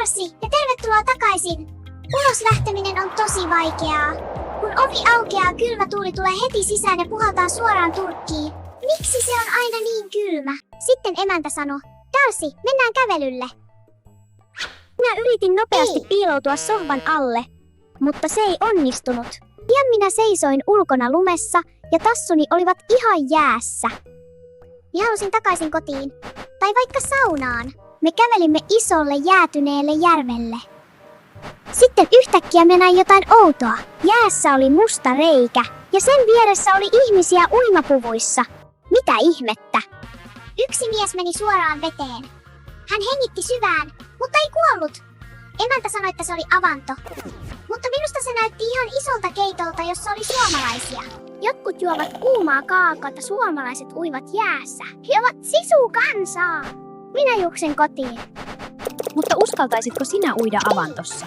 Darcy, ja tervetuloa takaisin. Ulos lähteminen on tosi vaikeaa. Kun ovi aukeaa, kylmä tuuli tulee heti sisään ja puhaltaa suoraan turkkiin. Miksi se on aina niin kylmä? Sitten emäntä sanoi, Darcy, mennään kävelylle. Minä yritin nopeasti piiloutua sohvan alle, mutta se ei onnistunut. Pian minä seisoin ulkona lumessa ja tassuni olivat ihan jäässä. Minä halusin takaisin kotiin, tai vaikka saunaan. Me kävelimme isolle jäätyneelle järvelle. Sitten yhtäkkiä minä näin jotain outoa. Jäässä oli musta reikä ja sen vieressä oli ihmisiä uimapuvuissa. Mitä ihmettä? Yksi mies meni suoraan veteen. Hän hengitti syvään, mutta ei kuollut. Emäntä sanoi, että se oli avanto. Mutta minusta se näytti ihan isolta keitolta, jossa oli suomalaisia. Jotkut juovat kuumaa kaakata, suomalaiset uivat jäässä. He ovat sisukansaa. Minä juoksen kotiin. Mutta uskaltaisitko sinä uida avantossa?